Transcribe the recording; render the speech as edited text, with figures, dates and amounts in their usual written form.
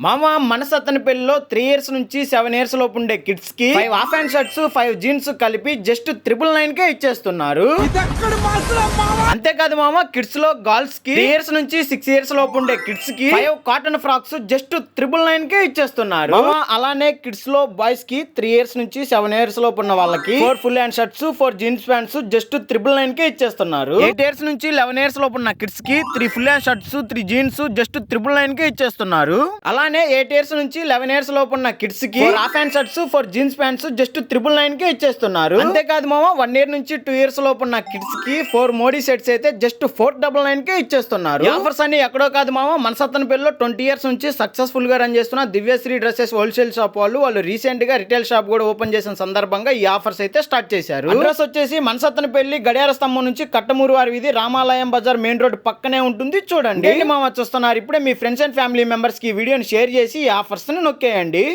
మామ మనసత్తని పెళ్లిలో 3 ఇయర్స్ నుంచి 7 ఇయర్స్ లోపు ఉండే కిడ్స్ కి 5 హాఫ్ హ్యాండ్ షర్ట్స్ 5 జీన్స్ కలిపి జస్ట్ 999 కే ఇచ్చేస్తున్నారు. అంతేకాదు మామ, కిడ్స్ లో గర్ల్స్ కి 3 ఇయర్స్ నుంచి 6 ఇయర్స్ లోపు ఉండే కిడ్స్ కి 5 కాటన్ ఫ్రాక్స్ జస్ట్ 999 కే ఇచ్చేస్తున్నారు. మామ అలానే కిడ్స్ లో బాయ్స్ కి 3 ఇయర్స్ నుంచి 7 ఇయర్స్ లోపు ఉన్న వాళ్ళకి 4 full hand shirts 4 jeans pants just 999 కే ఇచ్చేస్తున్నారు. 8 ఇయర్స్ నుంచి 11 ఇయర్స్ లోపు ఉన్న కిడ్స్ కి 3 full hand shirts 3 jeans just 999 కే ఇచ్చేస్తున్నారు. అలానే 8 ఇయర్స్ నుంచి 11 ఇయర్స్ లోపు ఉన్న కిడ్స్ కి 4 half hand shirts 4 jeans pants just 999 కే ఇచ్చేస్తున్నారు. అంతేకాదు మామ 1 ఇయర్ నుంచి 2 ఇయర్స్ లోపు ఉన్న కిడ్స్ కి 4 మోడీ సెట్స్ అయితే జస్ట్ 499 కే ఇచ్చేస్తున్నారు. ఆఫర్స్ అన్ని ఎక్కడో కాదు మామ, మనసత్తన పెళ్లిలో 20 ఇయర్స్ నుంచి సక్సెస్ఫుల్ గా రన్ చేస్తున్న దివ్యశ్రీ డ్రెస్సెస్ హోల్సేల్ షాప్ వాళ్ళు రీసెంట్ గా రిటైల్ షాప్ కూడా ఓపెన్ చేసిన సందర్భంగా ఈ ఆఫర్స్ అయితే స్టార్ట్ చేశారు. అడ్రస్ వచ్చేసి మనసత్తన పెళ్లి గడియార స్తంభం నుంచి కట్టమూరు వారి వీధి రామాలయం బజార్ మెయిన్ రోడ్ పక్కనే ఉంటుంది. చూడండి మామ, చూస్తున్నారు ఇప్పుడే మీ ఫ్రెండ్స్ అండ్ ఫ్యామిలీ మెంబర్స్ కి వీడియోని షేర్ చేసి ఈ ఆఫర్స్ ని నొక్కేయండి.